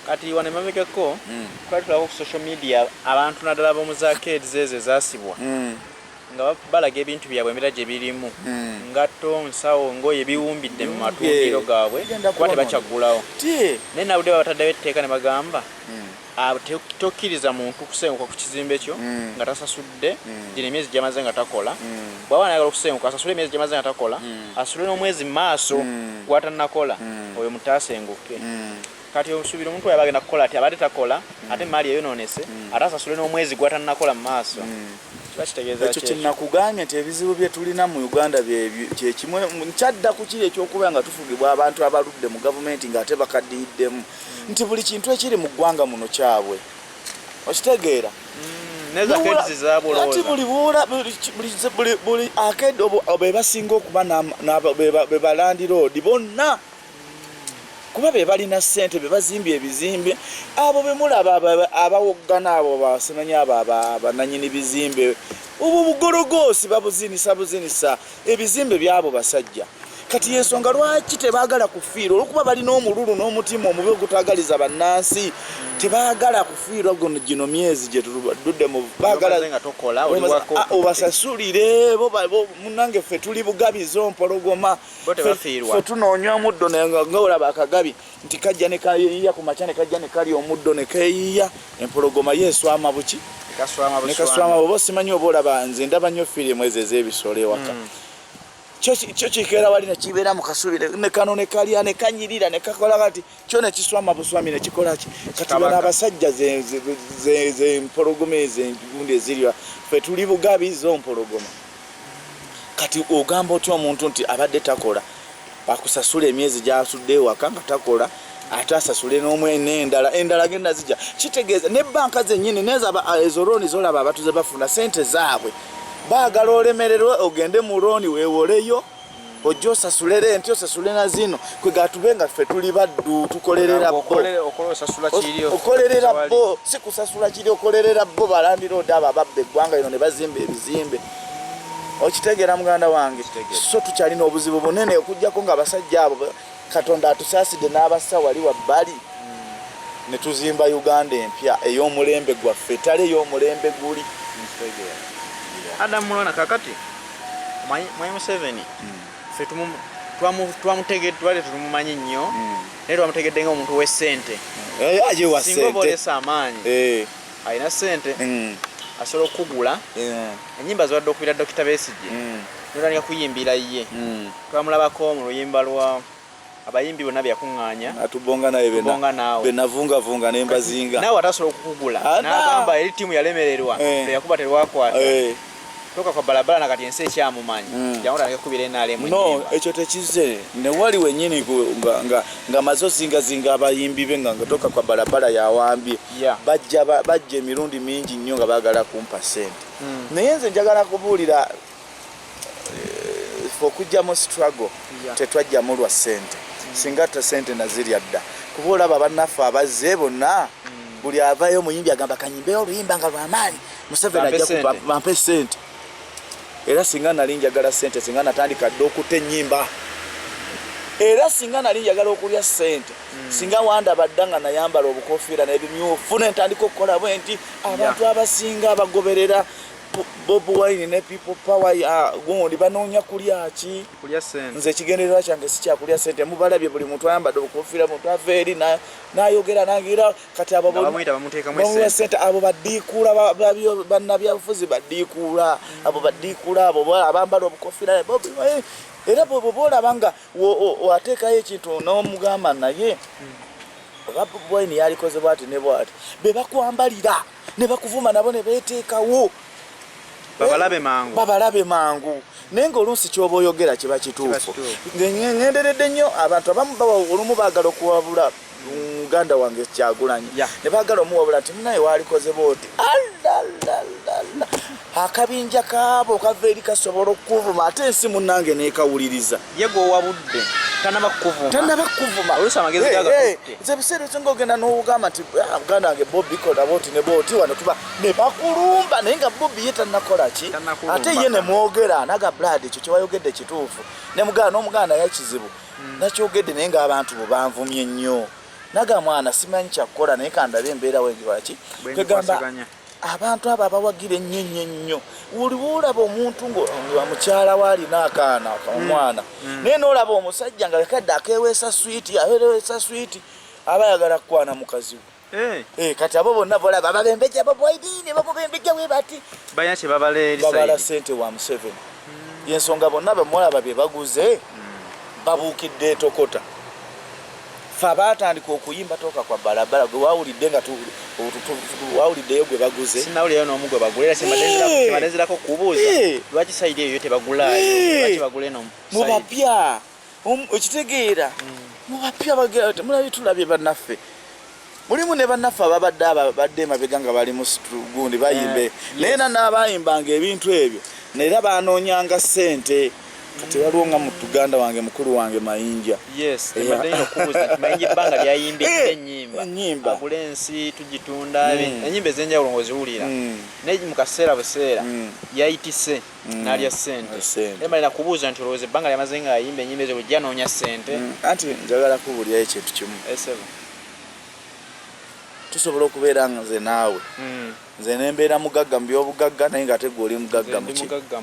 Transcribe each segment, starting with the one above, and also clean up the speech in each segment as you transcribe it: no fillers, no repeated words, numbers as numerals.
kati wane mabegako kwatulako ku social media abantu naddala b'omuzakeedi zeeze zaasibwa nga balaga ebintu byabwe emira gye birimu ngatto nsawo ngoye biwumbidde mu matundiro gaabwe kuba tebakyagulawo naye nabudde babataddewo etteeka ne bagamba tokkiriza muntu kusenguka ku kizimbe kyo nga tasasudde gino emyezi gyamaze nga takola bw'aba nayagala okusenguka asasule emyezi gyamaze nga takola asasule n'omwezi maaso gw'atannakola oyo mutaasenguke kati osuubira omuntu oyo abagenda kukola ati abadde takola ate maali eyonoonese ate asasule n'omwezi gw'atannakola mu maaso ekyo kyenakugambye nti ebizibu bye tulina mu Uganda kyekimwe nkyadda ku kiri ekyokuba nga tufugibwa abantu abaludde mu gavumenti ng'ate bakaddiyiddemu nti buli kintu ekiri mu ggwanga muno kyabwe okitegeera ati buli akedi be basinga okuba be balandi road bonna kuba be balina ssente be bazimbye ebizimbe abo be mulaba abawoggana abo basemanya abo abananyini bizimbe ubu bugorogosi babuzinisa ebizimbe byabo basajja kati yensonga lwaki tebaagala kufiira olwokuba balina omululu n'omutima omubi ogutagaliza bannansi tebaagala kufiira gino myezi gye tudde mu baagala obasasulire munange ffe tuli bugabizi ompologoma ffe tunoonya omuddo nga olaba akagabi nti kajja ne kayiya ku makya ne kajja ne kali omuddo ne keeyiya empologoma yeeswama buki ne kaswama oba simanyi oba olaba nze ndaba nnyo firimu ezo ez'ebisolo ewaka kyo kikeera wali ne kibeera mu kasubi ne kano ne kalya ne kanyirira ne kakola kati kyo ne kiswama buswami ne kikola ki kati bano abasajja ze mpologoma ez'engundi ezirya ffe tuli bugabi zompologoma kati ogamba otya omuntu nti abadde takola bakusasula emyezi gy'asudde ewaka nga takola ate asasule n'endala genda zijja kitegeeza ne banka zennyini ezo looni zolaba abatuze bafuna sente zaabwe baagala olemererwe ogende mu looni weewoleyo ojja osasule renti osasule na zino kwegatube nga ffe tuli baddu tukolerera okolerera bo si kusasula kiri okolerera bo balandira odde abo ababba eggwanga lino ne bazimba ebizimbe okitegeera muganda wange so tukyalina obuzibu bunene okujjako nga abasajja abo Katonda atusaasidde n'abassa wali wabbali ne tuzimba Uganda empya ey'omulembe gwaffe tale ey'omulembe guli Adam Mulwana kakati Mwai Museveni ffe twamutegedde tumumanyi nnyo naye twamutegedde ng'omuntu w'essente ajewa singa oba olesa amaanyi alina ssente asobola okugula ennyimba ziwadde okubira Dr. Besigye notandika kuyimbira ye twamulabako mu luyimba lwa abayimbi bonna byakuŋŋaanya atubonga naye benavungavunga nembazinga nawe atasobola okukugula n'agamba eri ttiimu yalemererwa teyakuba terwakwata toka kwa balabala nakati ensi ekyamumanyi jamutandika kubira enaalemu no ekyo tekize ne wali wennyini nga mazo zinga abayimbi be nga toka kwa balabala yawambye bajja emirundi mingi nnyo nga baagala kumpa ssente naye nze njagala kubuulira okujjamu struggle tetwajjamu lwa ssente singa ta ssente nazirya dda kuba olaba bannaffe abazze bonna buli avayo omuyimbi agamba kanyimbeyo oluyimba nga lwamaanyi Museveni ajja bampe ssente era singa nali njagala ssente singa natandika dde okutta ennyimba era singa nali njagala okulya ssente singa wandaba dda nga nayambala obukofiira n'ebimyufu ne ntandika okukola bwe nti abantu abasinga abagoberera Bob Wine ne people power gundi banoonya kulya ki nze kigendererwa kyange si kyakulya ssente mubalabye buli muntu ayambadde obukofiira muntu aveeri n'ayogera nangira kati abo bamuteekamu ssente abo baddiikuula bannabyabufuzi baddiikuula abo baddiikuula abo abambala obukofiira era bwe boolaba nga ateekayo ekintu n'omugamba naye Bob Wine yalikoze bwati ne bwati be bakwambalira ne bakuvuma nabo ne beeteekawo babalabe mangu naye ng'oluusi kyoba oyogera kiba kituufu ngenderedde nnyo abantu abamu olumu baagala okuwabula muganda wange Kyagulanyi ne baagala omuwabula nti munaye walikoze booti akabinja kaabo kava eri kasobola okuvuma ate ensi munnange neekawuliriza ye gw'owabudde tanaba kuvuma nze ebiseera ebisinga ogenda n'ogamba nti muganda wange Bobby kola booti ne booti wano tuba ne bakulumba naye nga Bobby ye tannakola ki ate ye ne mwogera naga Brad ekyo kyewayogedde kituufu ne muganda n'omuganda yakizibu nakyogedde naye ng'abantu bo banvumye nnyo naga mwana simanyi kyakukola naye kandabe embeera wegwaki kwegamba abantu abo abawagira ennyo woliwo olaba omuntu nga mukyala waalina akaana omwana naye noolaba omusajja nga lekadde akeweesa switi aweesa switi aba ayagala kukwana mukazi we kati abo bonna bolaba ababembejja babwaidini bamubembejja we bati babala sente wa Museveni yensonga bonna bemulaba bye baguze babuukidde etokota fa batandika okuyimba toka kwa barabara gwe wawulidde nga wawuliddeyo gwe baguze sinawulirayo n'omu gwe bagulira simadenzerako kubuuza lwaki sayidi eyo tebagulayo lwaki bagula eno mubapya okitegeera mubapya mulabi tulabye bannaffe mulimu ne bannaffe ababadde emabega nga bali mu gundi bayimbe naye n'abayimbanga ebintu ebyo naera banoonyanga ssente kati waliwo nga mutuganda wange mukulu wange Mayinja Mayinja ebbanga lyayimbidde ennyimba agula ensi tugitunda ennyimba ez'enjawulo ng'oziwulira naye mu kaseera buseera yayitise n'alya ssente emalina kubuuza nti olowooza ebbanga lyamaze nga ayimba ennyimba ezo bujja noonya ssente anti njagala kubulyayo ekintu kimu tusobola okubeera nze naawe nze nembeera mugagga mu byobugagga naye ng'ate gwe oli mugagga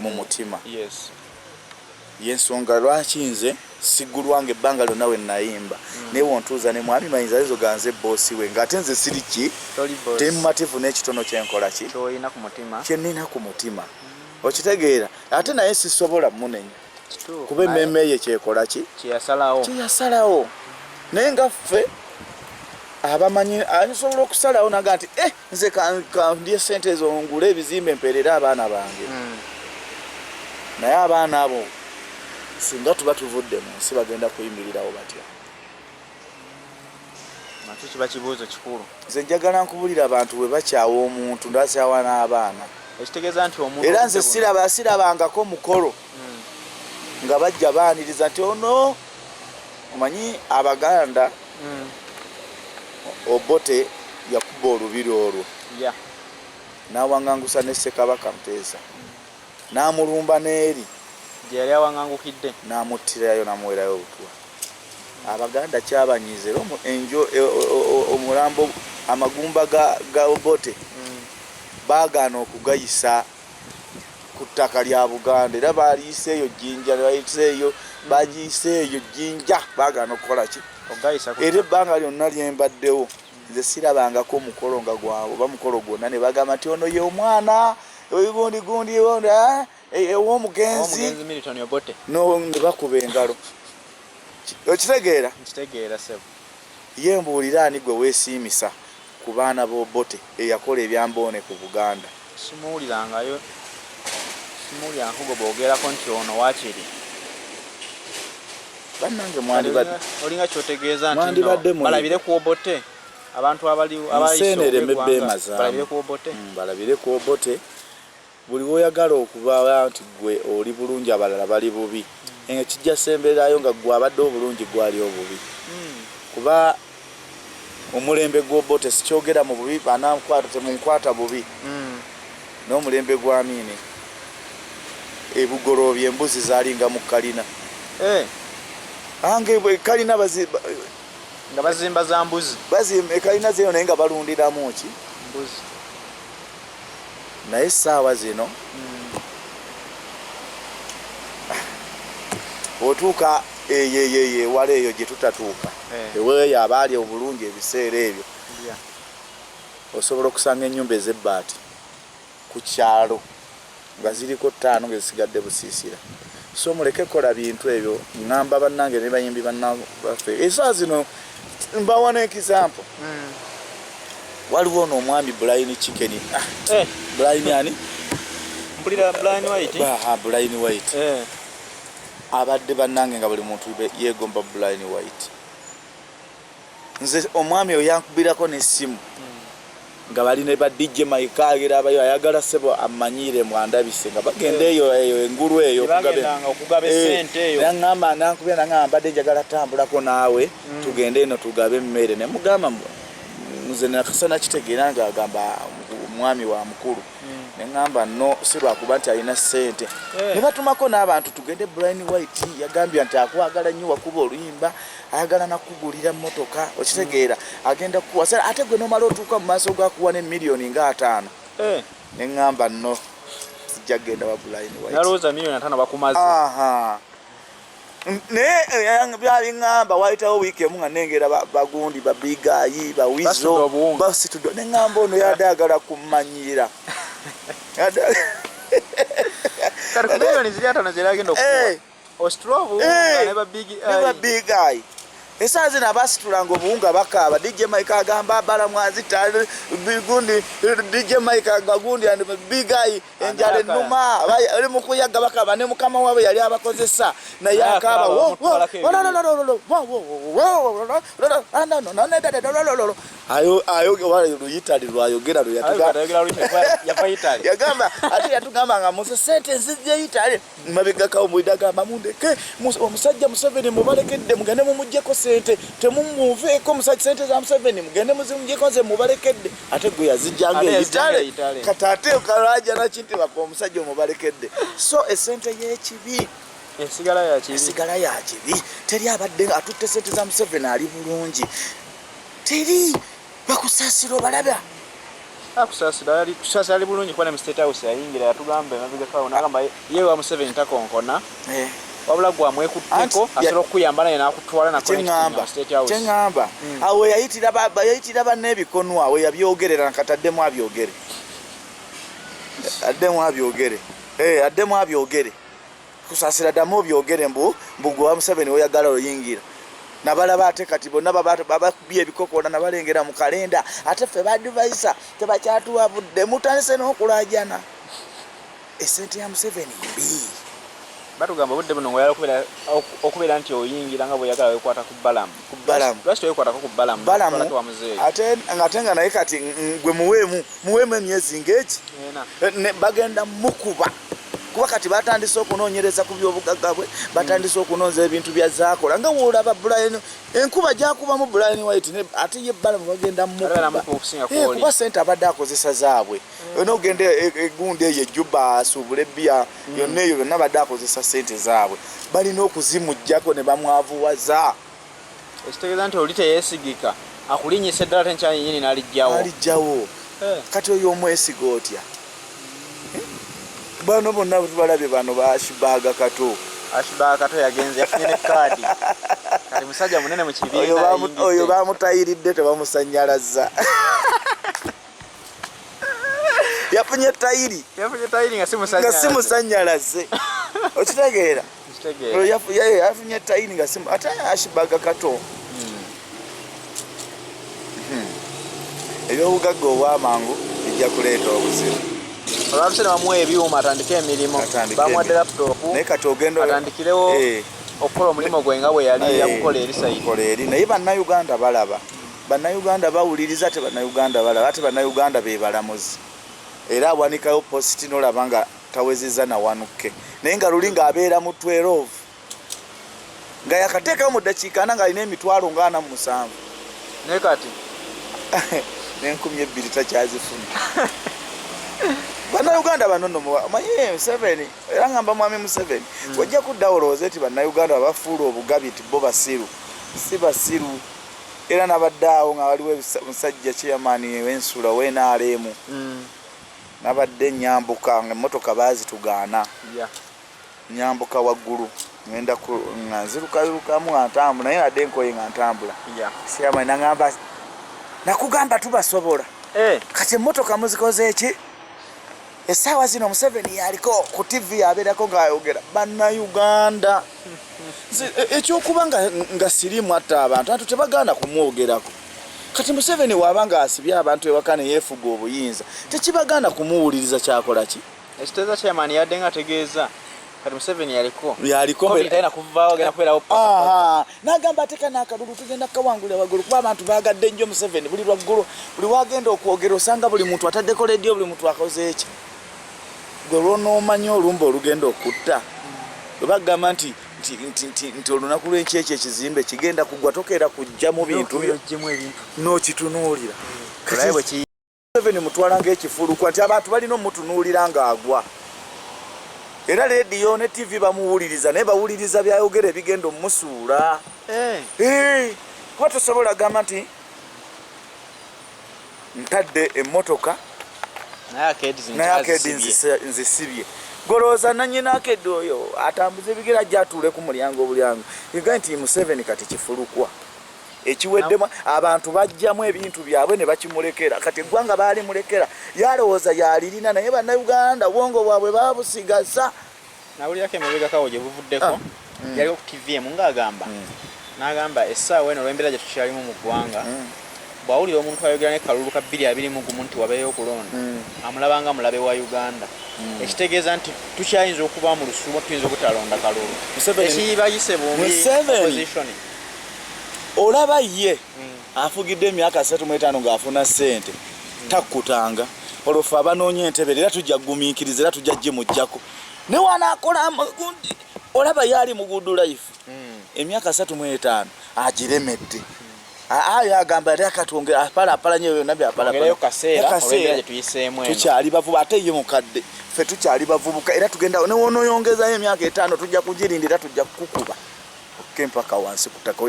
mu mutima yensonga lwaki nze sigulwanga ebbanga lyonna we nayimba naye wontuuza ne mwami Mayinza ezo ganze boosi we ng'ate nze siriki temumativu n'ekitono kyenkola ki kyenina ku mutima okitegeera ate naye sisobola munenya kuba emmemme ye kyekola ki kyeyasalawo naye nga ffe abamanyi asobola okusalawo naga nti nze kandye sente ezo ngule ebizimbe mpeerere abaana bange naye abaana abo singa tuba tuvudde mu nsi bagenda kuyimirirawo batya nakyo kiba kibuuzo kikulu nze njagala nkubulira abantu bwe bakyawa omuntu ndasyawa n'abaana ekitegeeza nti omuntu era nze sirabangako mukolo nga bajja baaniriza nti ono omanyi Abaganda Obote yakuba olubiri olwo n'awangangusa ne Ssekabaka Muteesa n'amulumba n'eri gye yali awangangukidde n'amuttirayo n'amuwerayo obutwa Abaganda kyabanyize omulambo amagumba ga Obote baagaana okugayisa ku ttaka lya Buganda era baaliiseeyo Jjinja bayiseeyo bagiyiseeyo Jjinja baagaana okukola ki era ebbanga lyonna lyembaddewo nze sirabangako omukolo nga gwabwe oba mukolo gwonna ne bagamba nti ono ye omwana gundi ew'omugenzi ne bakuba engalo okitegeera ye mbuulira ani gwe weesiimisa ku baana b'Obote eyakola ebyamboone ku Buganda simuwulirangayo gwe boogerako nti ono waakiri bannange olinga kyotegeeza nti balabire ku Obote abantu balabire ku Obote buli woyagala okuba nti gwe oli bulungi abalala bali bubi kijja semberayo nga gwe abadde obulungi gwali obubi kuba omulembe gw'Obote sikyogera mu bubi banankwata temunkwata bubi n'omulembe gwa Amini ebugolobye embuzi zaalinga mu kalina ange kalina nga bazimba za mbuzi bazimba kalina zeyo naye nga balundiramu ki mbuzi naye essaawa zino otuuka ewala eyo gye tutatuuka eweeyo abaali obulungi ebiseera ebyo osobola okusanga ennyumba ez'ebbaati ku kyalo nga ziriko 5 nga zisigadde busiisira so muleke kola bintu ebyo ngamba bannange ne bayimbi bannaffe essaawa zino mbawa n'example waliwo n'omwami Brian Chicken Brian ani mpulira Brian White Brian White abadde bannange nga buli muntu yeegomba Brian White nze omwami oyo yankubirako n'essimu nga bali ne ba DJ Mike agera abayo ayagala sebo amanyire mwandabise nga bagenda eyo engulu eyo okugabe sente eyo nangamba nankubira nangamba badde njagala tambulako naawe tugende eno tugabe emmere ne mugamba nze nakasana kitegeera nga agamba omwami wa mukulu neŋŋamba no si lwakuba nti alina ssente ne batumako n'abantu tugende Brian White yagambye nti akwagala nnyo wakuba oluyimba ayagala nakugulira mmotoka okitegeera agenda kukuwa ate gwe nomala otuuka mu maaso gakuwa ne miliyoni nga 5 neŋŋamba no sijja kgenda wa Brian White nalowooza miliyoni 5 bakumaze naye byabiŋŋamba wayitawo wiiki emu nga nengera bagundi babigayi bawizo basitudo neŋŋamba ono yadde agala kummanyira kati ku miliyoni ziri 5 zera agenda okuwa ostrovu ne babigayi esaa zino abasitulanga obuwunga bakaaba DJ Mike agamba balamwazi tali gundi DJ Mike agagundi and bigayi enjala ennuma ali mu kuyaga bakaaba ne mukama waabwe yali abakozesa naye akaaba ayo luyitali lwayogera yagamba ate yatugamba nga musa sente nzijja yitali mabegakawo mwida gamba mundeke omusajja Museveni mubalekedde mugende mumuggyeko sente temumuveeko omusajja sente za Museveni mugende muzimuggyeko nze mubalekedde ate gwe yazijjanga eyitale kati ate kalwaja nakinti bapa omusajja omubalekedde so esente y'ekibi esigala ya kibi teri abadde atutte sente za Museveni ali bulungi teri bakusaasira obalaba akusasira ali bulungi kuba ne mu State House yayingira yatugamba emabegakawo n'agamba yewe wa Museveni takonkona wabula gwamwekutteko asobola okukuyamba naye n'akutwala nakyeŋŋamba awo yayitira banneebikonwa awe yabyogerera nakataddemu abyogere kusaasira ddamu obyogere mbu gwe wa Museveni oyagala oyingira nabalaba ate kati bonna babakubye ebikokola nabalengera mu kalenda ate ffe badivayisa tebakyatuwa budde mutandise n'okulajana esente ya Museveni mbi batugamba budde buno ngoyala okubeera nti oyingira nga bweyagala wekwata ku balamu lwaki towekwatako ku balamu ate nga naye kati gwe muweemu emyezi ng'eki bagenda mukuba kuba kati batandise okunoonyereza ku byobugagga bwe batandise okunooza ebintu byazakola nga woolaba Brian enkuba gyakubamu Brian White ate ye balamu bagenda mukuba sente abadde akozesa zaabwe n'ogenda egundi eyo ejjuba asuubula ebbiya yonna eyo byonna badde akozesa sente zaabwe balina okuzimuggyako ne bamwavuwaza ekitegeeza nti oli teyeesigika akulinnyisa eddala tenkyanyini n'alijjawo kati oyo omwesiga otya bano bonna tubalabye bano ba Ashbaga Kato yagenze yafunye ne kaadi kati musajja munene mu kibiina oyo bamutayiridde tebamusanyalaza yafunye tayiri nga simusanyalaze okitegeera yafunye tayiri nga simu ate Ashbaga Kato ebyobugagga obwamangu bijja kuleeta obuzibu olwabise bamuwa ebyuma atandike emirimu bamuwadde laptop naye kati ogenda atandikirewo okukola omulimu gwe nga bwe yali yakukola eri sayidi naye bannayuganda balaba bannayuganda bawuliriza te bannayuganda balaba ate bannayuganda be balamuzi era awanikayo positi n'olaba nga tawezezza nawanukke naye nga luli ng'abeera mu 12 nga yakateekayo mu ddakiika ana ng'alina emitwalo nga 47 naye kati n'enkumi 2 takyazifuna bannayuganda banono manye Museveni era ngamba mwami Museveni wajja kuddawo olowooza nti bannayuganda bafuula obugabi nti bo basiru si basiru era nabadde nga waliwo musajja chairman w'ensula w'NRM nabadde nyambuka emmotoka baazitugaana nyambuka waggulu ngenda nga nzirukamu antambula naye adde nkoye nga ntambula chairman nagamba nakugamba tubasobola kati emmotoka muzikoze eki essaawa zino Museveni yaliko ku TV yabeerako ng'ayogera bannayuganda ekyokuba nga sirimu atta abantu tebagaana kumwogerako kati Museveni waaba ng'asibye abantu ewaka ne yeefuga obuyinza tekibagaana kumuwuliriza kyakola ki ekitegeeza chairman yadde nga ategeeza kati Museveni yaliko n'agamba ateeka n'akalulu tugenda kawangulira waggulu kuba abantu baagadde nnyo Museveni buli lwaggulu buli wagenda okwogera osanga buli muntu ataddeko leediyo buli muntu akoze eki gwe lw'onoomanya olumba olugenda okutta bwe bagamba nti olunaku lw'enki ekyo ekizimbe kigenda kugwa tokeera kujja mu bintu n'okitunuulira Museveni mutwala ng'ekifulukwa nti abantu balina omutunuulira ng'agwa. Era leediyo ne TV bamuwuliriza naye bawuliriza byayogera ebigenda omusuula. Kuba tosobola gamba nti ntadde emmotoka naye akeddi nzisibye. Golooza nannyina akeddi oyo atambuza ebigere ajja atuule ku mulyango obulyango. Egaa nti Museveni kati kifulukwa. Ekiweddemu abantu bajjamu ebintu byabwe ne bakimulekera. Kati eggwanga baalimulekera yalowooza yalirina naye bannayuganda obwongo bwabwe baabusigasa. Nawulirako emabega kawo gye buvuddeko yaliko ku TV emu ng'agamba n'agamba essaawa eno olw'embeera gye tukyalimu mu ggwanga bw'awulira omuntu ayogera ne kalulu ka 221 nti wabeeyo okulonda amulaba nga mulabe wa Uganda ekitegeeza nti tukyayinza okuba mu lusuubo tuyinza obutalonda kalulu ekibayise bombi opposition. Olaba ye afugidde emyaka 35 ng'afuna ssente takkutanga olwofe abanoonya entebe era tujja gumiikiriza era tujja gimuggyako ne wanaakola olaba yali mu Good Life emyaka 35 agiremedde. Yagamba yali akatonge apalapalanye yonna byapalapala tukyali bavuba ate ye mukadde ffe tukyali bavubuka era tugenda newonoyongezayo emyaka 5 tujja kugirindira tujja kukuba kempaka wansi kutaka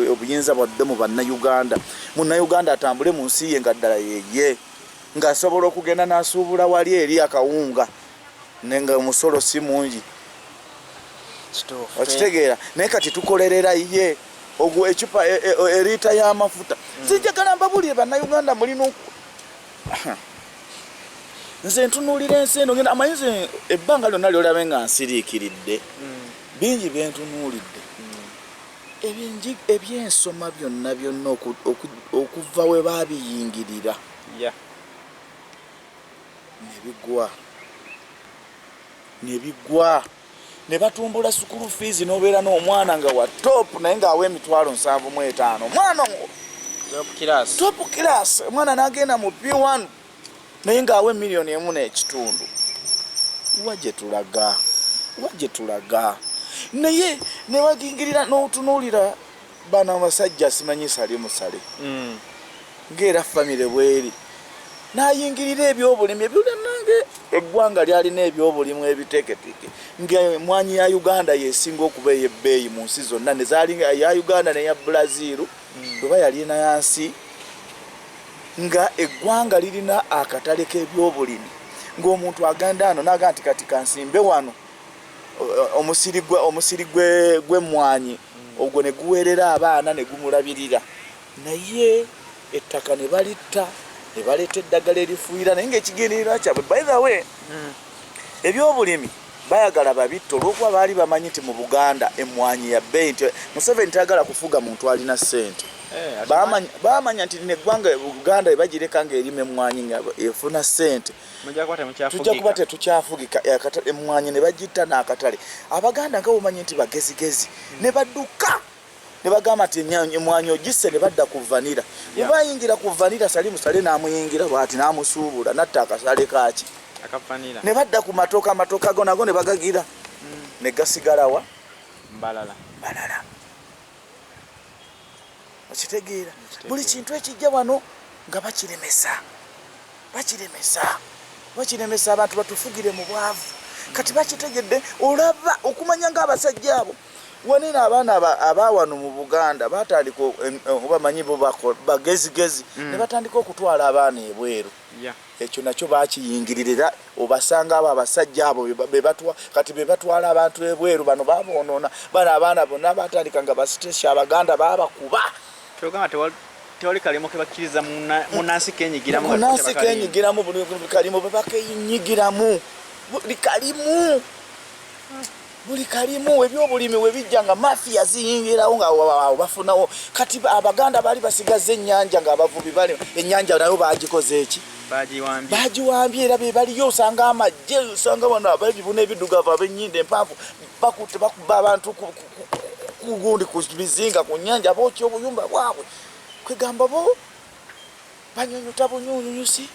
obuyinza bwadde mu bannayuganda. Munnayuganda atambule mu nsi ye nga ddala yeye ng'asobola okugenda n'asuubula wali eri akawunga nenga omusolo si mungi okitegeera naye kati tukolerera ye ogwo ecupa erita y'amafuta sijjagala mbabulire bannayuganda mulina nze ntunuulira ensi eno ngenda amanyize ebbanga lyonna lyolabe nga nsiriikiridde bingi byentunuulidde ebyensoma byonna okuva we baabiyingirira nebigwa ne batumbula school fees n'obeera n'omwana nga wa top naye ng'awa emitwalo 75 omwana top class omwana n'agenda mu P1 naye ng'awa miliyoni 1.5. Wa gye tulaga naye ne bagingirira n'otunuulira bana abasajja simanyi sali musale ng'era famire bweri n'ayingirira ebyobulimi nange eggwanga lyalina ebyobulimu ebiteeketeke ng'emwanyi ya Uganda yesinga okuba ey'ebbeeyi mu nsi zonna ne zaali ya Uganda neya Brazil bweba yalina yansi nga eggwanga lirina akatale k'ebyobulimi ng'omuntu agenda ano n'aga nti kati kansimbe wano omusiri gw'emmwanyi ogwo ne guweerera abaana ne gumulabirira naye ettaka ne balitta ne baleeta eddagala erifuuyira naye ng'ekigendererwa kyabwe by the way ebyobulimi bayagala babitta olw'okuba baali bamanyi nti mu Buganda emmwanyi ya bbeeyi nti Museveni tayagala kufuga muntu alina ssente baamanya nti neggwanga Buganda ebagireka ng'erima emmwanyi nga efuna ssente tujja kuba tetukyafugika emmwanyi ne bagitta n'akatale. Abaganda nga bomanyi nti bagezigezi ne badduka ne bagamba nti emmwanyi ogisse ne badda ku vanira bwe bayingira ku vanira sali musale n'amuyingira bw'ati n'amusuubula natta akasale kaaki ne badda ku matooka go nago ne bagagira ne gasigalawa balala okitegeera buli kintu ekijja wano nga bakiremesa abantu batufugire mu bwavu kati bakitegedde olaba okumanya ng'abasajja abo wanina abaana abawano mu Buganda batandika obamanyi bo bagezigezi ne batandika okutwala abaana ebweru ekyo nakyo bakiyingiririra obasanga abo abasajja abo kati bebatwala abantu ebweru bano babonoona bana abaana bonna batandika nga basitesha Abaganda babakuba tewali kalimu ke bakkiriza munansi kenyigiramu buli kalimu bebakenyigiramu buli kalimu ebyobulimi we bijja nga mafia ziyingirawo nga bafunawo kati Abaganda baali basigaza ennyanja ng'abavubi bali ennyanja nayo bagikoze eki bagiwambye era be baliyo osanga amajje osanga bano ab'ebibuno ebiddugavu ab'ennyinda empanvu bakuba abantu kugundi ku bizinga ku nnyanja bookya obuyumba bwabwe kwegamba bo banyonyota bunyunyusi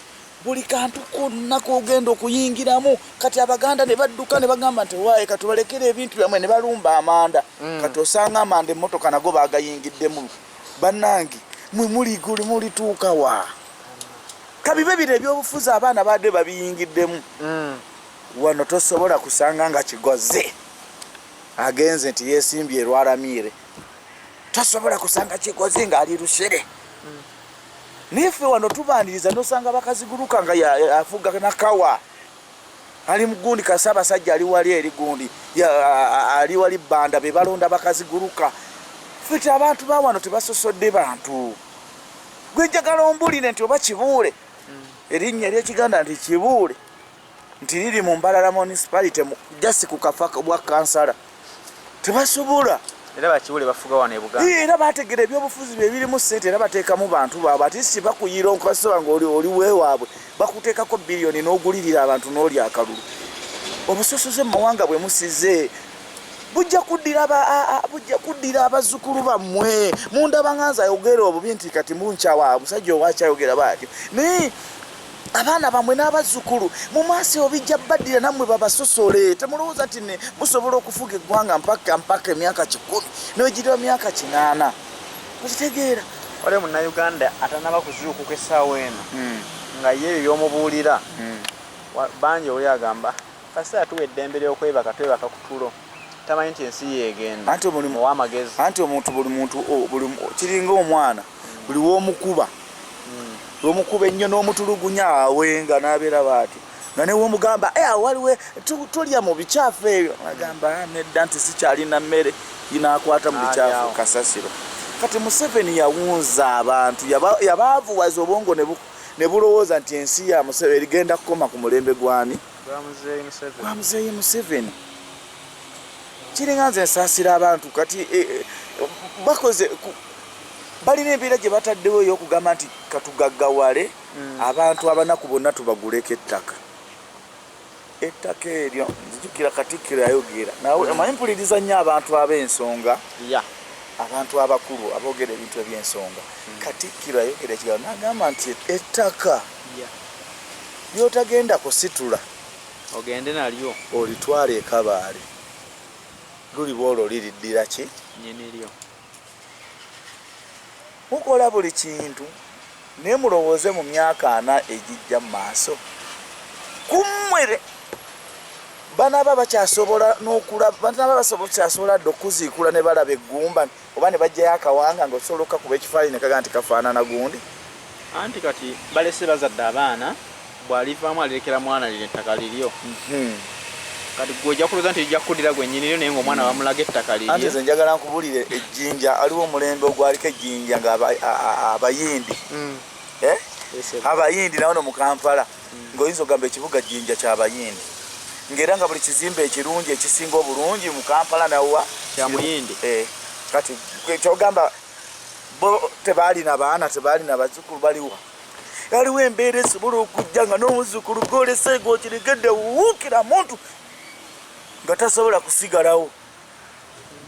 buli kantu konna kogenda okuyingiramu kati Abaganda ne badduka ne bagamba nti waaye katubalekere ebintu byamwe ne balumba amanda kati osanga amanda emmotoka nago bagayingiddemu bannange mwe mulituuka wa kabibe bino ebyobufuzi abaana badde babiyingiddemu wano tosobola kusanga nga kigoze agenze nti yesimbye Lwaramiire tosobola kusanga kigoze nga ali Lushere nife wano tubaniriza nosanga bakaziguruka nga afuga na kawa ali mugundi Kasabasajja ali wali eri gundi ali wali banda be balonda bakaziguruka fete abantu ba wano tebasosodde bantu gwenjagala ombulire nti oba Kibuule erinnya ery'Ekiganda nti Kibuule nti liri mu Mbalala municipality just ku kafaka bwa kansala tebasobola era bakibuule bafuga wano e Buganda era bategera ebyobufuzi bye birimu ssente era bateekamu bantu baabwe ati si bakuyira onkasoba ng'oli weewaabwe bakuteekako biliyoni n'ogulirira abantu n'oli akalulu obusosoze mu mawanga bwe musize bujja kuddira abazzukulu bammwe mundaba nganza ayogera obubi nti kati munkyawa musajja owakyayogera baatyo naye abaana bamwe n'abazzukulu mu maaso obijja baddira nammwe babasosole temulowooza nti musobola okufuga eggwanga mpaka emyaka 10 n'egirira myaka 8 okitegeera ole munnayuganda atanaba kuzuukuka essaawa eno nga ye ebyomubuulira bangi oli agamba kaseera tuwa eddembe ly'okwebaka twebaka ku tulo tamanyi nti ensi yeegenda anti omulimu ow'amagezi anti omuntu buli muntu kiringa omwana buli w'omukuba omukuba ennyo n'omutulugunya awenga n'abeera baati nga newomugamba waliwe tulya mu bikyafu ebyo agamba nedda nti sikyalina mmere ginakwata mu bikyafu kasasiro kati Museveni yawunza abantu yabaavuwaza obwongo ne bulowooza nti ensi ya Museveni erigenda kukoma ku mulembe gwani gwa Muzeeyi Museveni kiringa nze nsaasira abantu kati bakoze balina embeera gye bataddewo ey'okugamba nti katugaggawale abantu abanaku bonna tubaguleko ettaka eryo nzijukira Katikkiro yayogera nawe amanyi mpuliriza nnyo abantu ab'ensonga abantu abakulu aboogera ebintu eby'ensonga Katikkiro yayogera ekigambo n'agamba nti ettaka ly'otagenda kusitula ogende nalyo olitwala e Kabaale luliba olwo liriddira ki nyeniryo mukola buli kintu naye mulowooze mu myaka 4 egijja mu maaso kummwere banaba bakyasobola n'okulaba banaba bakyasobola dde okuziikula ne balaba eggumba oba ne bajjayo akawanga ng'osobola okukakuba ekifaananyi ne kaga nti kafaanana gundi anti kati balese bazadde abaana bw'alivaamu alirekera mwana lino ettaka liryo kati gwe ojja kulooza nti lijja kuddira gwennyiniryo naye ng'omwana bamulaga ettaka liryo anti nze njagala nkubulire ejjinja aliwo omulembe ogwaliko ejjinja nga abayindi abayindi nawono mu Kampala ng'oyinza ogamba ekibuga Jjinja ky'abayindi ng'era nga buli kizimbe ekirungi ekisinga obulungi mu Kampala nawa kya muyindi kati kyogamba bo tebaalina baana tebaalina bazzukulu baliwa aliwo embeera esobola okujja nga n'omuzzukulu gw'olese g'okiregedde wuukira muntu nga tasobola kusigalawo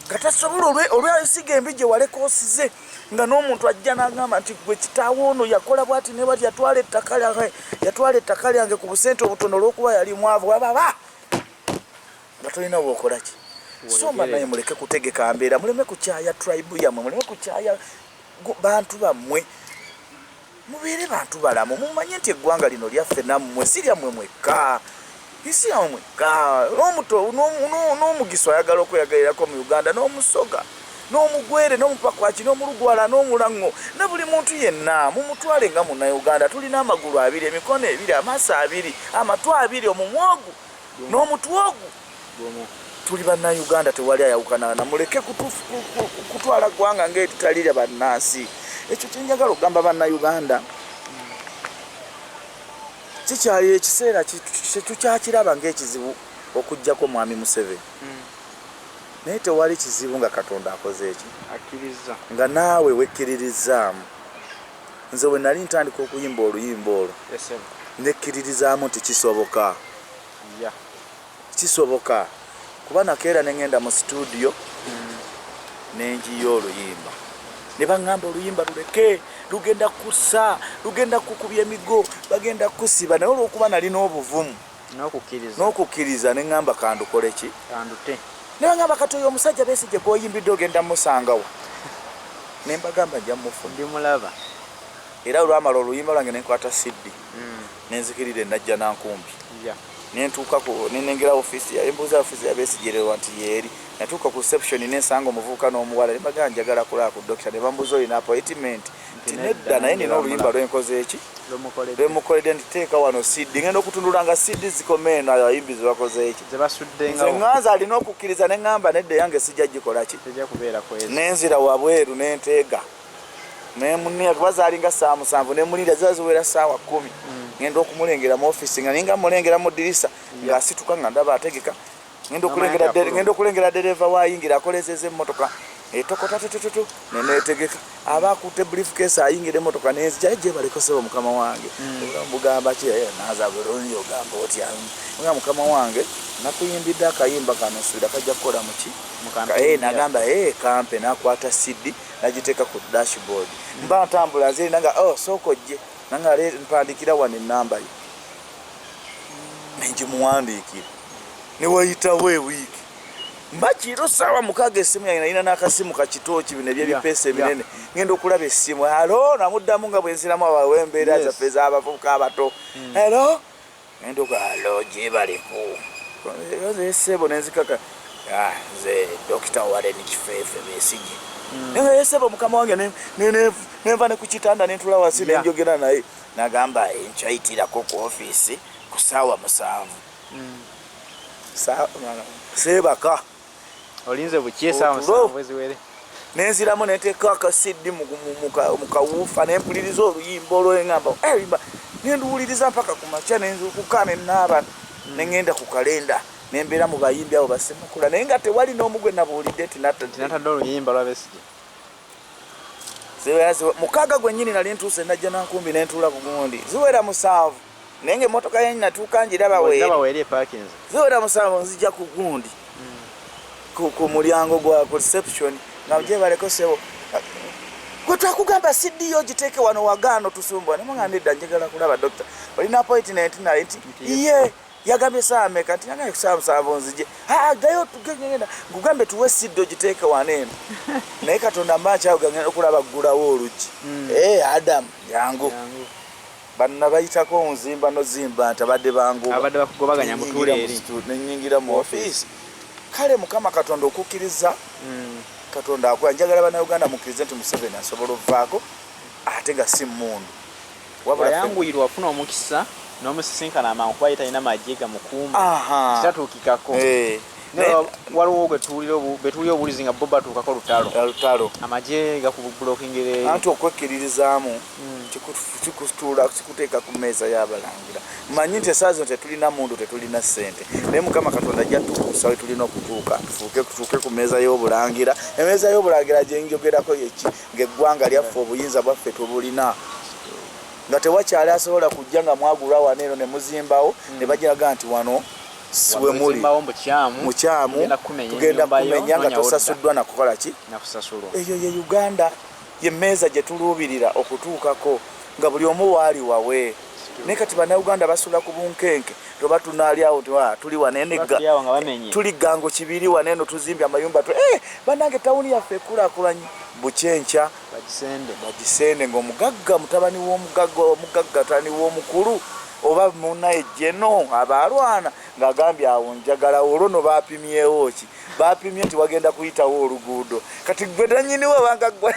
nga tasobola olwasiga embi gye waleka osize nga n'omuntu ajja n'agamba nti gwe kitaawo ono yakola bwati ne bati yatwala ettaka lyange ku busente obutono olw'okuba yali mwavu wababa nga tolina bwokola ki soma naye muleke kutegeka mbeera muleme kukyaya tribe yammwe muleme kukyaya bantu bammwe mubeere bantu balamu mumanye nti eggwanga lino lyaffe nammwe si lyammwe mwekka isi yammwe mwekka n'omugisa ayagala okweyagalirako mu Uganda n'omusoga n'omugwere n'omupakwaki n'omulugwala n'omulaŋŋo ne buli muntu yenna mumutwale nga munnauganda tulina amagulu 2 emikono 2 amaaso 2 amatwe 2 omumwa ogu n'omutwe ogu tuli bannayuganda tewali ayawukana namuleke kutwala ggwanga ng'etutali bannansi ekyo kyenjagala okugamba bannayuganda kikyali ekiseera tukyakiraba ng'ekizibu okuggyako mwami Museveni naye tewali kizibu nga Katonda akoze eki akkiriza nga naawe wekkiririzaamu nze bwe nali ntandika okuyimba oluyimba olwo nekkiririzaamu nti kisoboka kisoboka kuba nakeera nengenda mu studio nenjiyo oluyimba ne baŋŋamba oluyimba luleke lugenda kussa lugenda kukubya emigo bagenda kusiba naye olw'okuba nali n'obuvumu n'okukkiriza ne ŋŋamba kandukole ki kandute ne baŋŋamba kati oyo omusajja Besigye gw'oyimbidde ogenda musangawa ne mbagamba nja mufuna ndimulaba era olwamala oluyimba lwange nenkwata siddi nenzikirira najja nankumbi nentuuka nenengera office ya embuuza office ya Besigye wanti yeeri natuuka ku reception nensanga omuvubuka n'omuwala ne bagamba njagala kulaba ku doctor ne bambuuza olina appointment tinedda naye nina oluyimba lwenkoze eki lwemukoledde ntiteeka wano siddi ngenda okutundulanga siddi zikomeeno abayimbi zebakoze eki zeŋŋanza alina okukkiriza neŋŋamba nedda yange sijja gikola ki nenzira wabweru nenteega nemunia bazaalinga saa 7 nemulinda ziba ziwera saawa 10 ngenda okumulengera mu office nga ninga mulengera mu dirisa ng'asituka nga ndaba ategeka ngenda okulengera dereva waayingira akolezeza emmotoka etokota tututu nenetegeka abakutte briefcase ayingira emmotoka nezija je balekosebo mukama wange mugamba ki naza bulungi ogamba otya nga mukama wange nakuyimbidde akayimba kano suida kajja kukola muki nagamba kampe nakwata siddi nagiteeka ku dashboard mba ntambula nziri nanga soko je nanga mpandikira wano enamba ye nenjimuwandiikira newayitawo ewiiki mba kiro saawa 6 essimu yange nalina n'akasimu kakitooki bino ebyebipesa ebinene ngenda okulaba essimu halo namuddamu nga bwenziramu abawembeera zaffe ez'abavubuka abato halo ngenda oku halo gyebaleku esebo nenzikaka nze Dr. Warren Kifeefe Besigye nenga yesebo mukama wange nenva ne ku kitanda nentula wansi nenjogera naye nagamba nkyayitirako ku office ku saawa 7 sebaka olinze bukyesa amusavweziwere nenziramu neteeka akasiddi mukawuufa nempuliriza oluyimba olwengamba yimba nenduwuliriza mpaka ku makya nenzukuka nenaaba nengenda ku kalenda nembeera mu bayimbi abo basemukula naye nga tewali n'omu gwe nabuulidde tinatadde oluyimba lwa Besigye mukaaga gwennyini nali ntuuse najja nankumbi nentuula ku gundi ziwera 7 naye ng'emmotoka yenyi natuuka njiraba weeri eparkins ziwera 7 nzija ku gundi ku mulyango gwa reception nga gye baleko sebo gwe twakugamba siddiyo giteeke wano wagaano tusumbwa nemanga ndidda njagala kulaba doctor olina appointment naye nti iye yagambye saa meka nti nanga saa 7 nzije gayo tugenda ngugambe tuwe siddo giteeke waneeno naye Katonda mbaakyawo gangenda okulaba ggulawo olugi Adam yangu banna bayitako nzimba nozimba nti abadde bangu abadde bakugobaganya mutuule eri nenyingira mu office kale Mukama Katonda okukkiriza Katonda akuwa njagala bannayuganda mukkirize nti Museveni asobola okuvaako ate nga si mmundu wayanguyirwa wafuna omukisa n'omusisinkana amangu kuba yetalina magye gamukuuma kitatuukikako waliwo betuulira obulizi nga bo batuukako lutalo amagye gakubulokingire anti okwekkiririzaamu kikuteeka ku mmeeza y'abalangira manyi nti esaazi tetulina mundu tetulina ssente naye Mukama Katonda ajja tukuusa we tulina okutuuka tutuuke ku mmeeza y'obulangira emmeeza y'obulangira gye njogerako yeki ng'eggwanga lyaffe obuyinza bwaffe tubulina nga tewakyali asobola kujja nga mwagulwa waneeno ne muzimbawo ne bagiraga nti wano siwe muli mukyamu tugenda kumenya nga tosasuddwa nakukola ki eyo ye Uganda ye mmeeza gye tuluubirira okutuukako nga buli omu waali wawe naye kati bannayuganda basula ku bunkenke toba tunaalyawo tuli wanenega tuli gango kibiri waneeno tuzimbye amayumba bannange tawuni yaffe ekulaakulanye bukyenkya bagisende ng'omugagga mutabani w'omugagga tani w'omukulu oba munnaye jeno abalwana ng'agambye awo njagala olwo no baapimyewo ki baapimye nti wagenda kuyitawo oluguudo kati gwe nannyiniwe banga gwe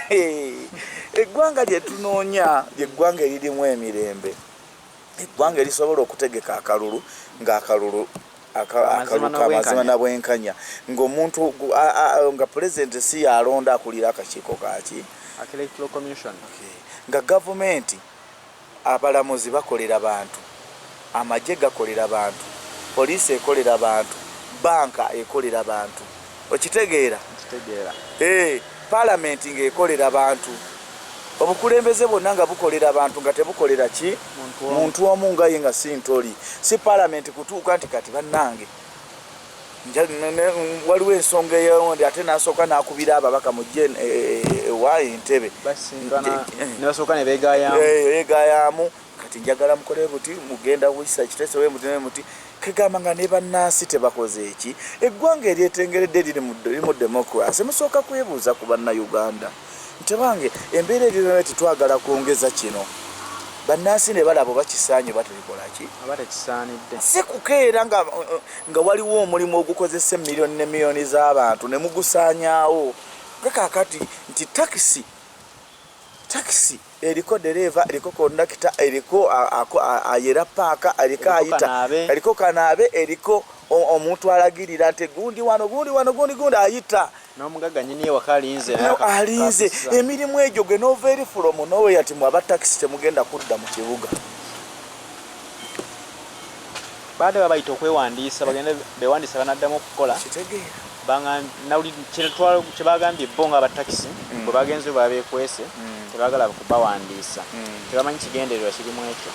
eggwanga lye tunoonya lyeggwanga eririmu emirembe eggwanga erisobola okutegeka akalulu ng'akalulu akamazima na bwenkanya ng'omuntu nga pulezidenti si yalonda akulira akakiiko kaki nga gavumenti abalamuzi bakolera bantu amagye gakolera bantu poliisi ekolera bantu banka ekolera bantu okitegeera palamenti ng'ekolera bantu obukulembeze bwonna nga bukolera abantu nga tebukolera ki muntu omu nga ye nga si ntoli si palamenti kutuuka nti kati bannange waliwo ensonga eyondi ate nasooka nakubira ababaka mujje ewa Entebbe egayaamu kati njagala mukole buti mugenda wisa kiteesewe muti kegamba nga ne bannansi tebakoze eki eggwanga eryetengeredde liri mu demokrasi musooka kwebuuza ku bannayuganda ntebange embeera eryo tetwagala kwongeza kino bannansi ne balaba bakisaanye batebikolaki abatekisaanidde si kukeera nga waliwo omulimu ogukozesa emiliyoni ne miliyoni z'abantu ne mugusaanyaawo nga kaakati nti takisi eriko dereva eriko kondakita eriko ayera paaka eriko ayita eriko kanaabe eriko omuntu alagirira nti gundi wano gundi ayita n'omugagga nyini ewaka alinze emirimu egyo gwe nova eri from nowhere ati mwaba takisi temugenda kudda mu kibuga baade babayita okwewandiisa bagende bewandiisa banaddamu okukola kitegeera nawuli kyebagambye bo nga abatakisi bwe bagenze babeekwese tebagala kubawandiisa tebamanyi kigendererwa kirimu ekyo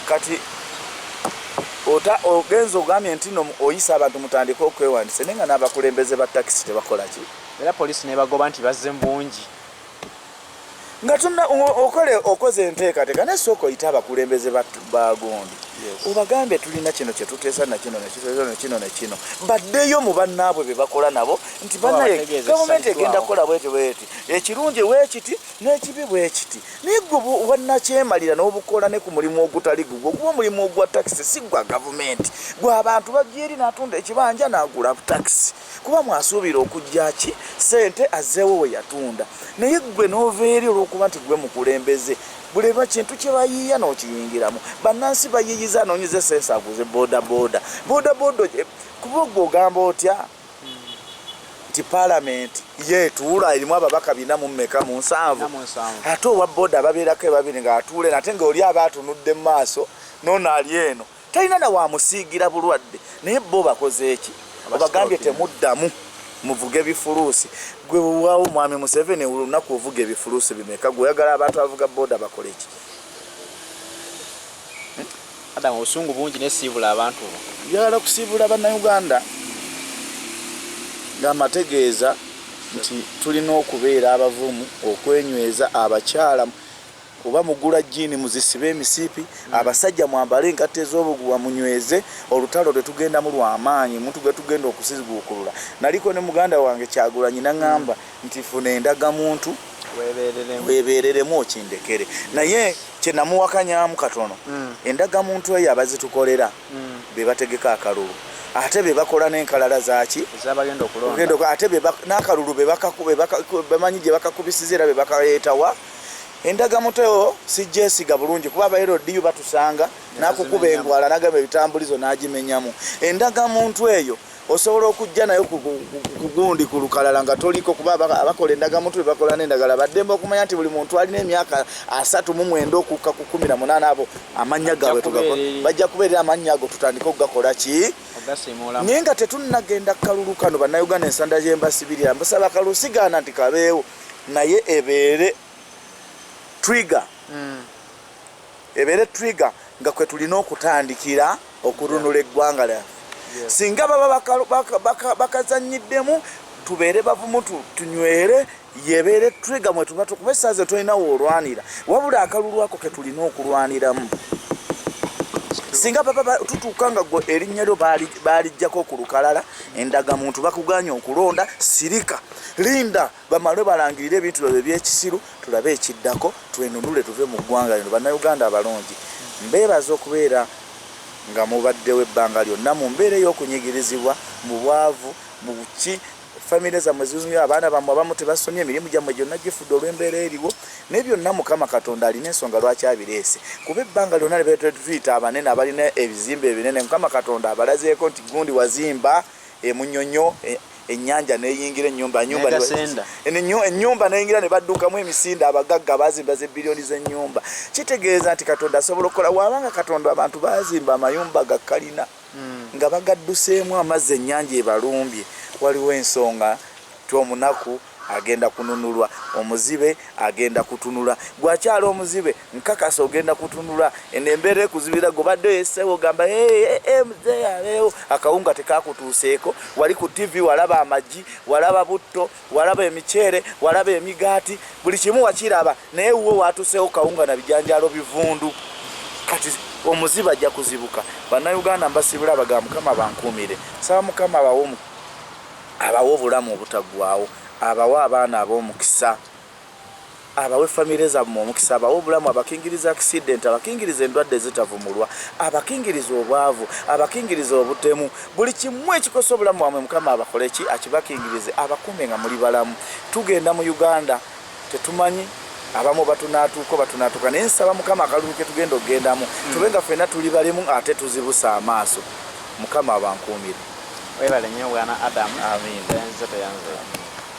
kati ogenza ogambye nti no oyisa abantu mutandika okwewandiisa naye nga n'abakulembeze ba takisi tebakola ki era poliisi nebagoba nti bazze mbungi nga okoze enteekateeka naye sooka oyita abakulembeze bagundi obagambe tulina kino kyetuteesa nakino nekino baddeyo mu bannaabwe be bakola nabo nti bannaye gavumenti egenda kukola bweti ekirungi weekiti n'ekibi bwekiti naye gwe wannakyemalira n'obukola ne ku mulimu ogutali gugwo guba omulimu ogwa takisi si gwa gavumenti gwe abantu bajja eri n'atunda ekibanja n'agula takisi kuba mwasuubira okujja ki ssente azzeewo we yatunda naye gwe n'ova eri olw'okuba nti gwe mukulembeze buleba kintu kye bayiiya n'okiyingiramu bannansi bayiiyiza anoonyeze sensa aguze bodaboda kuba ogwe ogamba otya nti paalamenti yeetuula erimu ababaka 407 ate owa boda ababeerako babiri ng'atuule ate ng'oli aba atunudde mu maaso noono ali eno talina na wamusiigira bulwadde naye bo bakoze eki obagambye temuddamu muvuge bifuluusi gwe waawo mwami Museveni olunaku ovuga ebifuluusi bimeka gwe oyagala abantu abavuga boda bakole ki adamu obusungu bungi nesiibula abantu njagala kusiibula bannayuganda ng'amategeeza nti tulina okubeera abavumu okwenyweza abakyala oba mugula jjiini muzisibe emisiipi abasajja mwambale engatte ez'obuguwa munyweze olutalo tetugendamu lw'amaanyi muntu gwe tugenda okusibuukulula naliko ne muganda wange Kyagulanyi n'aŋŋamba nti funa endagamuntu weebeereremu okindekere naye kye namuwakanyamu katono endagamuntu eyo abazitukolera be bategeka akalulu ate be bakola n'enkalala zaaki ezabagenda okulonda ate n'akalulu bemanyi gye bakakubisiza era be bakaleetawa endagamuntu eyo sijjeesiga bulungi kuba abaerodiyo batusanga nakukuba engwala nagamba ebitambulizo n'agimenyamu endagamuntu eyo osobola okujja nayo kugundi ku lukalala nga toliko kuba abakola endagamuntu bebakola n'endagala baddembe okumanya nti buli muntu alina emyaka 39 okukka ku 18 abo amannya gaabwe bajja kubeerera amannya ago tutandika okugakola ki naye nga tetunnagenda kalulu kano bannayuganda ensanda gyembasibirira mbasaba kalusigaana nti kabeewo naye ebeere trigger trigger nga kwe tulina okutandikira okulunula eggwanga lyaffe singa baba bakazanyiddemu tubeere bavumu tunywere yebeere trigger mwe tuba tukuba essaazi tulinawo olwanira wabula akalulu ako ke tulina okulwaniramu singa baba tutuuka nga gwe erinnya lyo baalijjako ku lukalala endagamuntu bakuganya okulonda sirika linda bamale balangirire ebintu byabwe ebyekisiru tulabe ekiddako twenunule tuve mu ggwanga lino bannayuganda abalungi mbeebaza okubeera nga mubaddewo ebbanga lyonna mu mbeera ey'okunyigirizibwa mu bwavu mu buki famire zammwe zizunyo abaana bammwe abamu tebasomye emirimu gyammwe gyonna gifudde olw'embeera eriwo naye byonna Mukama Katonda alina ensonga lwaki abireese kuba ebbanga lyonna lyetuyita abanene abalina ebizimbe ebinene Mukama Katonda abalazeeko nti gundi wazimba emunyonyo ennyanja neyingira ennyumba neyingira ne baddukamu emisinde abagagga bazimba ze biliyoni z'ennyumba kitegeeza nti Katonda asobola okukola wabanga Katonda abantu bazimba amayumba gakkalina nga bagadduseemu amazzi ennyanja ebalumbye waliwo ensonga omunaku agenda kununulwa omuzibe agenda kutunula gwakyala omuzibe nkakasa ogenda kutunula embeera ekuzibira gobadde yesewo gamba muzee aleewo akawunga tekakutuuseeko wali ku TV walaba amagi walaba butto walaba emiceere walaba emigaati buli kimu wakiraba naye wuwe watuseewo kawunga na bijanjalo bivundu kati omuzibe ajja kuzibuka bannayuganda mbasibula baga Mukama bankuumire saba Mukama bawomu abawe obulamu obutaggwaawo, abawe abaana ab'omukisa, abawe famire zammwe omukisa, abawe obulamu, abakingiriza accident, abakingiriza endwadde ezitavumulwa, abakingiriza obwavu, abakingiriza obutemu, buli kimu ekikosa obulamu bwamwe Mukama abakole ki akibakingirize, abakume nga muli balamu. Tugenda mu Uganda tetumanyi abamu batunatuuka naye nsaba Mukama akalulu ke tugenda okugendamu tubenga ffenna tuli balemu ate tuzibusa amaaso. Mukama abankuumire. Webale nnyo bwana Adam. Amiin. Yanze.